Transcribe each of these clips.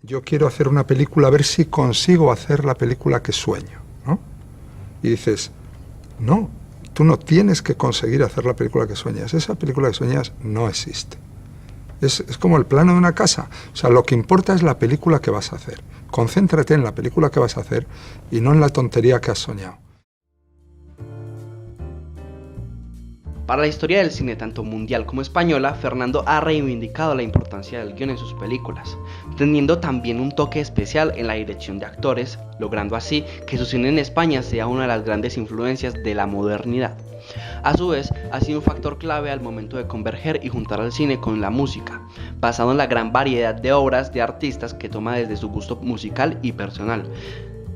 yo quiero hacer una película, a ver si consigo hacer la película que sueño, ¿no? Y dices, no, tú no tienes que conseguir hacer la película que sueñas. Esa película que sueñas no existe. Es como el plano de una casa. O sea, lo que importa es la película que vas a hacer. Concéntrate en la película que vas a hacer y no en la tontería que has soñado. Para la historia del cine tanto mundial como española, Fernando ha reivindicado la importancia del guión en sus películas, teniendo también un toque especial en la dirección de actores, logrando así que su cine en España sea una de las grandes influencias de la modernidad. A su vez, ha sido un factor clave al momento de converger y juntar al cine con la música, basado en la gran variedad de obras de artistas que toma desde su gusto musical y personal.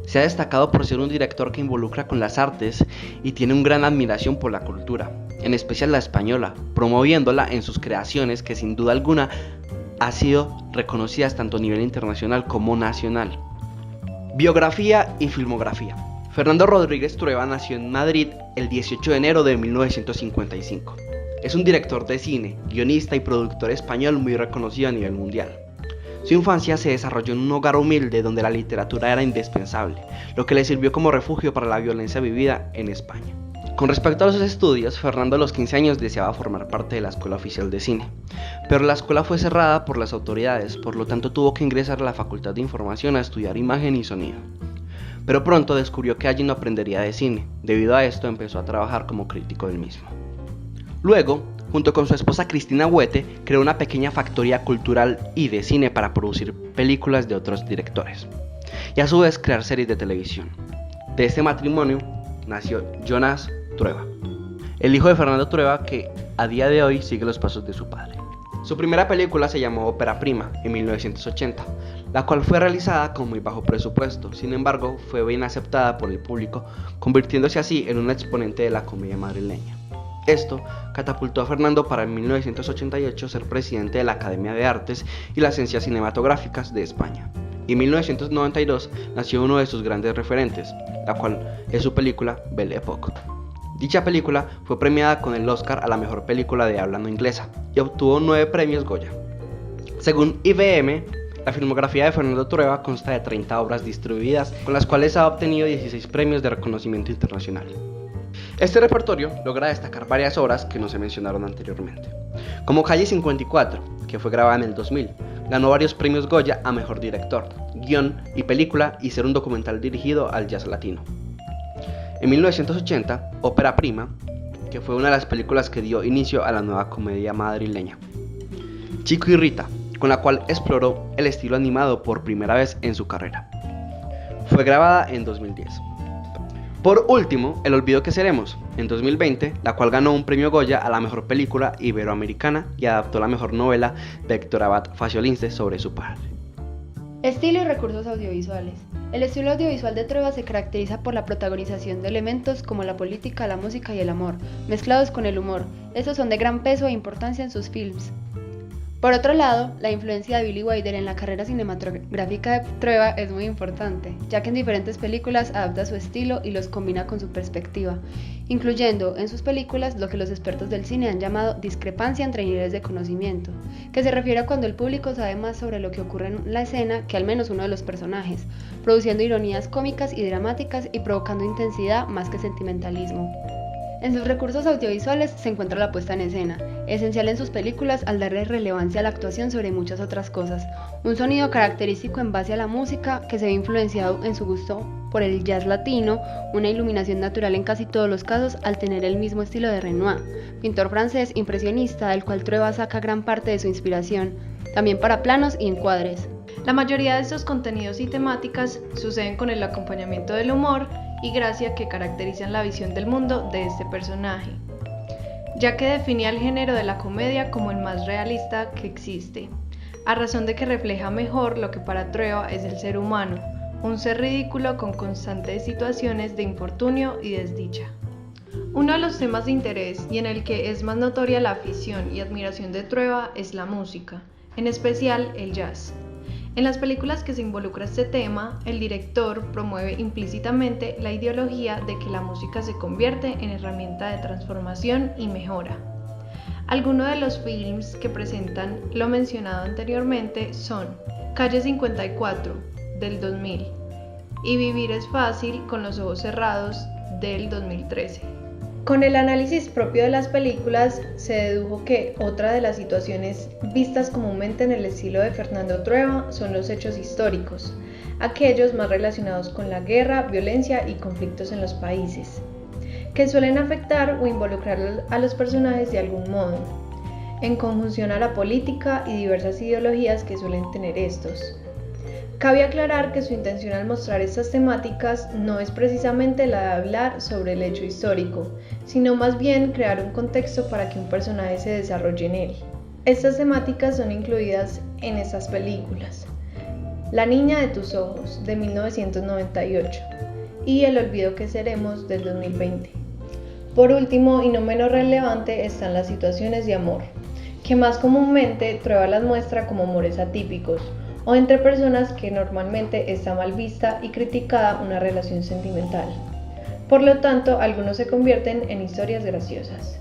Se ha destacado por ser un director que involucra con las artes y tiene una gran admiración por la cultura, en especial la española, promoviéndola en sus creaciones que sin duda alguna ha sido reconocidas tanto a nivel internacional como nacional. Biografía y filmografía. Fernando Rodríguez Trueba nació en Madrid el 18 de enero de 1955. Es un director de cine, guionista y productor español muy reconocido a nivel mundial. Su infancia se desarrolló en un hogar humilde donde la literatura era indispensable, lo que le sirvió como refugio para la violencia vivida en España. Con respecto a los estudios, Fernando a los 15 años deseaba formar parte de la Escuela Oficial de Cine, pero la escuela fue cerrada por las autoridades, por lo tanto tuvo que ingresar a la Facultad de Información a estudiar imagen y sonido. Pero pronto descubrió que allí no aprendería de cine, debido a esto empezó a trabajar como crítico del mismo. Luego, junto con su esposa Cristina Huete, creó una pequeña factoría cultural y de cine para producir películas de otros directores, y a su vez crear series de televisión. De este matrimonio nació Jonas Trueba, el hijo de Fernando Trueba que a día de hoy sigue los pasos de su padre. Su primera película se llamó Ópera Prima en 1980, la cual fue realizada con muy bajo presupuesto, sin embargo fue bien aceptada por el público, convirtiéndose así en un exponente de la comedia madrileña. Esto catapultó a Fernando para en 1988 ser presidente de la Academia de Artes y las Ciencias Cinematográficas de España. Y en 1992 nació uno de sus grandes referentes, la cual es su película Belle Époque. Dicha película fue premiada con el Oscar a la mejor película de habla no inglesa y obtuvo 9 premios Goya. Según IBM, la filmografía de Fernando Trueba consta de 30 obras distribuidas, con las cuales ha obtenido 16 premios de reconocimiento internacional. Este repertorio logra destacar varias obras que no se mencionaron anteriormente, como Calle 54, que fue grabada en el 2000, ganó varios premios Goya a Mejor Director, Guión y Película y ser un documental dirigido al jazz latino. En 1980, Ópera Prima, que fue una de las películas que dio inicio a la nueva comedia madrileña. Chico y Rita, con la cual exploró el estilo animado por primera vez en su carrera. Fue grabada en 2010. Por último, El olvido que seremos, en 2020, la cual ganó un premio Goya a la mejor película iberoamericana y adaptó la mejor novela de Héctor Abad Faciolince sobre su padre. Estilo y recursos audiovisuales. El estilo audiovisual de Trueba se caracteriza por la protagonización de elementos como la política, la música y el amor, mezclados con el humor. Estos son de gran peso e importancia en sus films. Por otro lado, la influencia de Billy Wilder en la carrera cinematográfica de Trueba es muy importante, ya que en diferentes películas adapta su estilo y los combina con su perspectiva, incluyendo en sus películas lo que los expertos del cine han llamado discrepancia entre niveles de conocimiento, que se refiere a cuando el público sabe más sobre lo que ocurre en la escena que al menos uno de los personajes, produciendo ironías cómicas y dramáticas y provocando intensidad más que sentimentalismo. En sus recursos audiovisuales se encuentra la puesta en escena, esencial en sus películas al darle relevancia a la actuación sobre muchas otras cosas, un sonido característico en base a la música que se ve influenciado en su gusto por el jazz latino, una iluminación natural en casi todos los casos al tener el mismo estilo de Renoir, pintor francés impresionista del cual Trueba saca gran parte de su inspiración, también para planos y encuadres. La mayoría de estos contenidos y temáticas suceden con el acompañamiento del humor y gracia que caracterizan la visión del mundo de este personaje, ya que definía el género de la comedia como el más realista que existe, a razón de que refleja mejor lo que para Trueba es el ser humano, un ser ridículo con constantes situaciones de infortunio y desdicha. Uno de los temas de interés y en el que es más notoria la afición y admiración de Trueba es la música, en especial el jazz. En las películas que se involucra este tema, el director promueve implícitamente la ideología de que la música se convierte en herramienta de transformación y mejora. Algunos de los films que presentan lo mencionado anteriormente son Calle 54, del 2000, y Vivir es fácil con los ojos cerrados, del 2013. Con el análisis propio de las películas, se dedujo que otra de las situaciones vistas comúnmente en el estilo de Fernando Trueba son los hechos históricos, aquellos más relacionados con la guerra, violencia y conflictos en los países, que suelen afectar o involucrar a los personajes de algún modo, en conjunción a la política y diversas ideologías que suelen tener estos. Cabe aclarar que su intención al mostrar estas temáticas no es precisamente la de hablar sobre el hecho histórico, sino más bien crear un contexto para que un personaje se desarrolle en él. Estas temáticas son incluidas en estas películas: La niña de tus ojos, de 1998, y El olvido que seremos, del 2020. Por último, y no menos relevante, están las situaciones de amor, que más comúnmente Trueba las muestra como amores atípicos, o entre personas que normalmente está mal vista y criticada una relación sentimental. Por lo tanto, algunos se convierten en historias graciosas.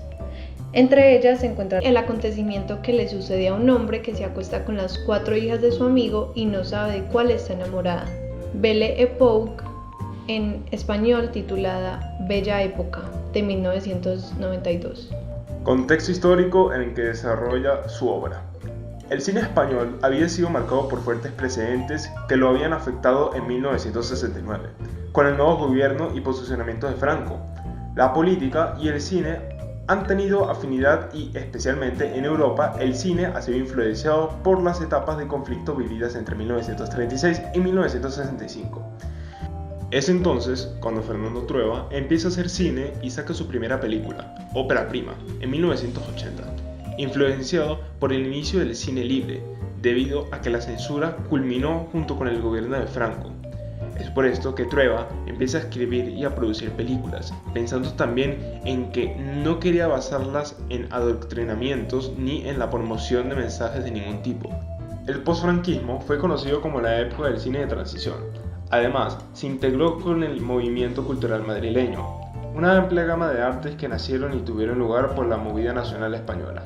Entre ellas se encuentra el acontecimiento que le sucede a un hombre que se acuesta con las 4 hijas de su amigo y no sabe de cuál está enamorada. Belle Époque, en español titulada Bella Época, de 1992. Contexto histórico en el que desarrolla su obra. El cine español había sido marcado por fuertes precedentes que lo habían afectado en 1969, con el nuevo gobierno y posicionamiento de Franco. La política y el cine han tenido afinidad y, especialmente en Europa, el cine ha sido influenciado por las etapas de conflicto vividas entre 1936 y 1965. Es entonces cuando Fernando Trueba empieza a hacer cine y saca su primera película, Ópera Prima, en 1980. Influenciado por el inicio del cine libre, debido a que la censura culminó junto con el gobierno de Franco. Es por esto que Trueba empieza a escribir y a producir películas, pensando también en que no quería basarlas en adoctrinamientos ni en la promoción de mensajes de ningún tipo. El posfranquismo fue conocido como la época del cine de transición. Además, se integró con el movimiento cultural madrileño, una amplia gama de artes que nacieron y tuvieron lugar por la movida nacional española.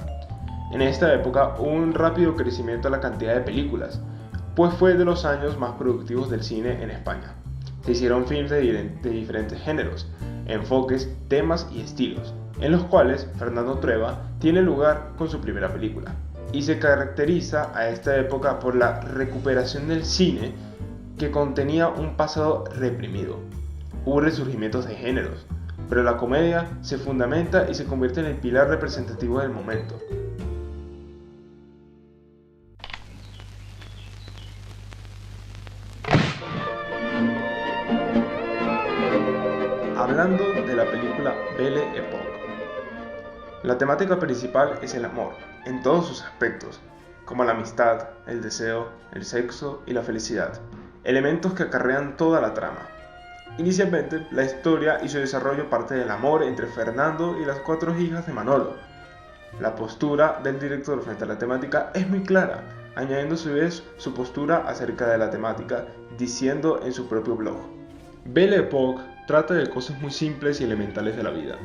En esta época hubo un rápido crecimiento en la cantidad de películas, pues fue de los años más productivos del cine en España. Se hicieron films de diferentes géneros, enfoques, temas y estilos, en los cuales Fernando Trueba tiene lugar con su primera película, y se caracteriza a esta época por la recuperación del cine que contenía un pasado reprimido. Hubo resurgimientos de géneros, pero la comedia se fundamenta y se convierte en el pilar representativo del momento. Hablando de la película Belle Époque. La temática principal es el amor, en todos sus aspectos, como la amistad, el deseo, el sexo y la felicidad, elementos que acarrean toda la trama. Inicialmente, la historia y su desarrollo parte del amor entre Fernando y las 4 hijas de Manolo. La postura del director frente a la temática es muy clara, añadiendo a su vez su postura acerca de la temática, diciendo en su propio blog: Belle Époque trata de cosas muy simples y elementales de la vida.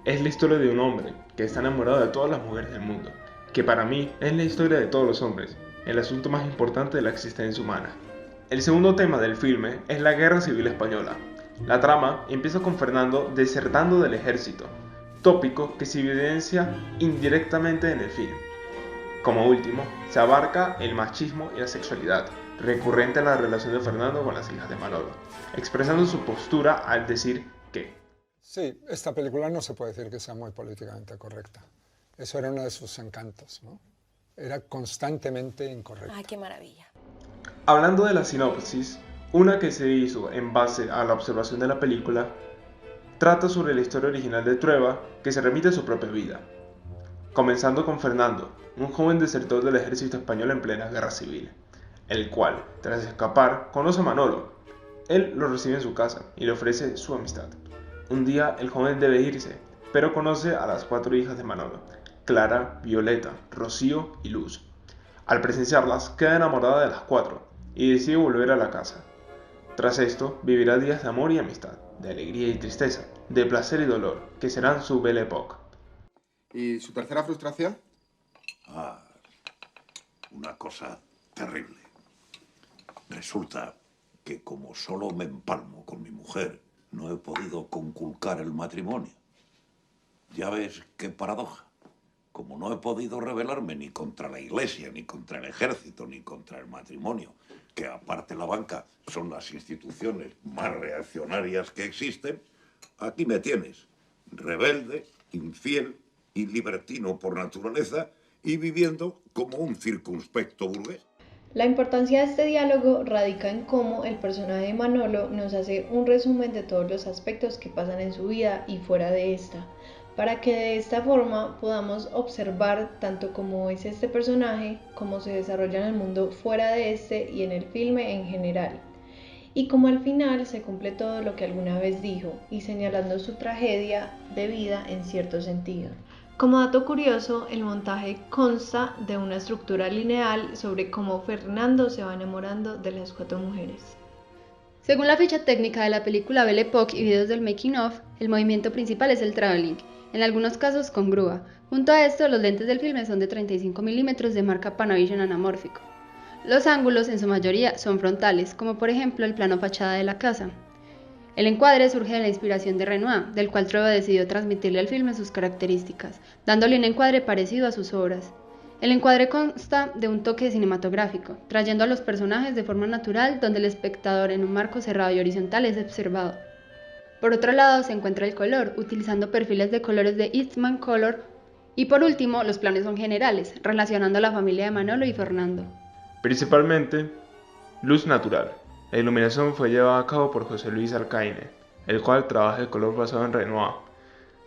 Es la historia de un hombre que está enamorado de todas las mujeres del mundo, que para mí es la historia de todos los hombres, el asunto más importante de la existencia humana. El segundo tema del filme es la Guerra Civil Española. La trama empieza con Fernando desertando del ejército, tópico que se evidencia indirectamente en el film. Como último, se abarca el machismo y la sexualidad, recurrente a la relación de Fernando con las hijas de Manolo, expresando su postura al decir que sí, esta película no se puede decir que sea muy políticamente correcta. Eso era uno de sus encantos, ¿no? Era constantemente incorrecta. ¡Ay, qué maravilla! Hablando de la sinopsis, una que se hizo en base a la observación de la película, trata sobre la historia original de Trueba que se remite a su propia vida. Comenzando con Fernando, un joven desertor del ejército español en plena guerra civil, el cual, tras escapar, conoce a Manolo. Él lo recibe en su casa y le ofrece su amistad. Un día el joven debe irse, pero conoce a las 4 hijas de Manolo, Clara, Violeta, Rocío y Luz. Al presenciarlas, queda enamorada de las 4 y decide volver a la casa. Tras esto, vivirá días de amor y amistad, de alegría y tristeza, de placer y dolor, que serán su Belle Époque. ¿Y su tercera frustración? Una cosa terrible. Resulta que como solo me empalmo con mi mujer, no he podido conculcar el matrimonio. Ya ves qué paradoja. Como no he podido rebelarme ni contra la Iglesia, ni contra el ejército, ni contra el matrimonio, que aparte la banca son las instituciones más reaccionarias que existen, aquí me tienes, rebelde, infiel y libertino por naturaleza y viviendo como un circunspecto burgués. La importancia de este diálogo radica en cómo el personaje de Manolo nos hace un resumen de todos los aspectos que pasan en su vida y fuera de esta, para que de esta forma podamos observar tanto cómo es este personaje, cómo se desarrolla en el mundo fuera de este y en el filme en general, y cómo al final se cumple todo lo que alguna vez dijo, y señalando su tragedia de vida en cierto sentido. Como dato curioso, el montaje consta de una estructura lineal sobre cómo Fernando se va enamorando de las 4 mujeres. Según la ficha técnica de la película Belle Époque y videos del making of, el movimiento principal es el traveling, en algunos casos con grúa. Junto a esto, los lentes del filme son de 35 mm de marca Panavision anamórfico. Los ángulos en su mayoría son frontales, como por ejemplo el plano fachada de la casa. El encuadre surge de la inspiración de Renoir, del cual Trueba decidió transmitirle al filme sus características, dándole un encuadre parecido a sus obras. El encuadre consta de un toque cinematográfico, trayendo a los personajes de forma natural, donde el espectador en un marco cerrado y horizontal es observado. Por otro lado se encuentra el color, utilizando perfiles de colores de Eastman Color, y por último los planos son generales, relacionando a la familia de Manolo y Fernando. Principalmente, luz natural. La iluminación fue llevada a cabo por José Luis Alcaine, el cual trabaja el color basado en Renoir,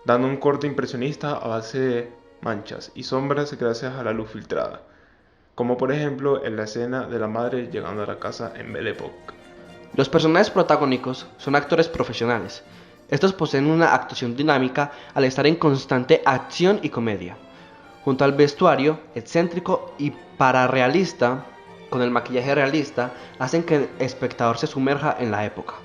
dando un corte impresionista a base de manchas y sombras gracias a la luz filtrada, como por ejemplo en la escena de la madre llegando a la casa en Belle Époque. Los personajes protagónicos son actores profesionales. Estos poseen una actuación dinámica al estar en constante acción y comedia, junto al vestuario excéntrico y pararealista, con el maquillaje realista, hacen que el espectador se sumerja en la época.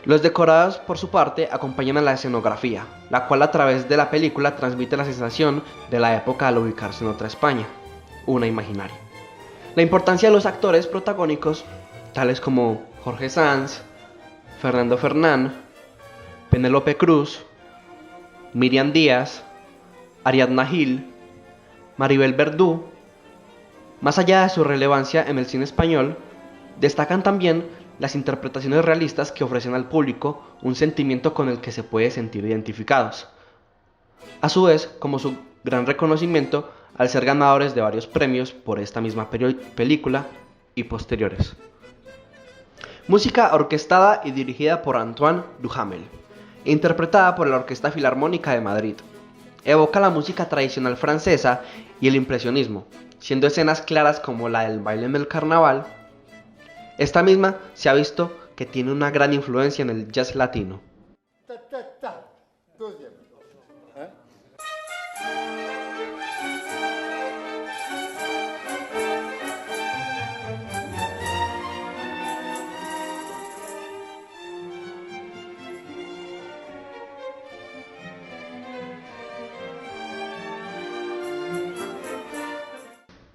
Los decorados, por su parte, acompañan a la escenografía, la cual a través de la película transmite la sensación de la época al ubicarse en otra España, una imaginaria. La importancia de los actores protagónicos, tales como Jorge Sanz, Fernando Fernán, Penélope Cruz, Miriam Díaz, Ariadna Gil, Maribel Verdú, más allá de su relevancia en el cine español, destacan también las interpretaciones realistas que ofrecen al público un sentimiento con el que se puede sentir identificados, a su vez como su gran reconocimiento al ser ganadores de varios premios por esta misma película y posteriores. Música orquestada y dirigida por Antoine Duhamel, interpretada por la Orquesta Filarmónica de Madrid. Evoca la música tradicional francesa y el impresionismo, siendo escenas claras como la del baile en el carnaval. Esta misma se ha visto que tiene una gran influencia en el jazz latino.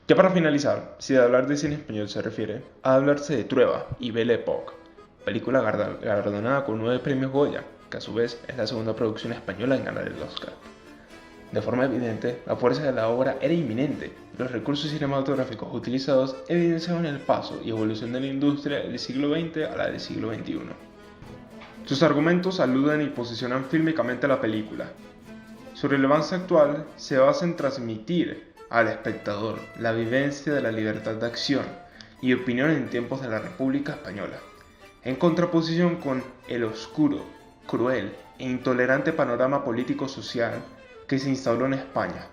Ya para finalizar, si de hablar de cine español se refiere, a hablarse de Trueba y Belle Époque, película galardonada con 9 premios Goya, que a su vez es la segunda producción española en ganar el Oscar. De forma evidente, la fuerza de la obra era inminente. Los recursos cinematográficos utilizados evidenciaban el paso y evolución de la industria del siglo XX a la del siglo XXI. Sus argumentos aluden y posicionan fílmicamente a la película. Su relevancia actual se basa en transmitir al espectador la vivencia de la libertad de acción y opinión en tiempos de la República Española, en contraposición con el oscuro, cruel e intolerante panorama político-social que se instauró en España.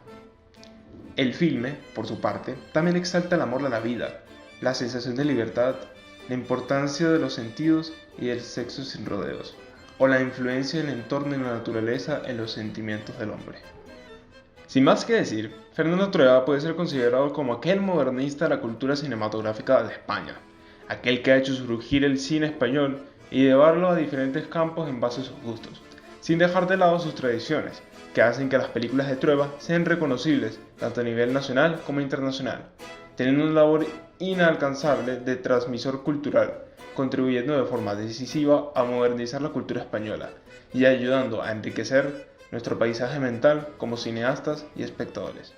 El filme, por su parte, también exalta el amor a la vida, la sensación de libertad, la importancia de los sentidos y del sexo sin rodeos, o la influencia del entorno y la naturaleza en los sentimientos del hombre. Sin más que decir, Fernando Trueba puede ser considerado como aquel modernista de la cultura cinematográfica de España, aquel que ha hecho surgir el cine español y llevarlo a diferentes campos en base a sus gustos, sin dejar de lado sus tradiciones, que hacen que las películas de Trueba sean reconocibles tanto a nivel nacional como internacional, teniendo una labor inalcanzable de transmisor cultural, contribuyendo de forma decisiva a modernizar la cultura española y ayudando a enriquecer nuestro paisaje mental como cineastas y espectadores.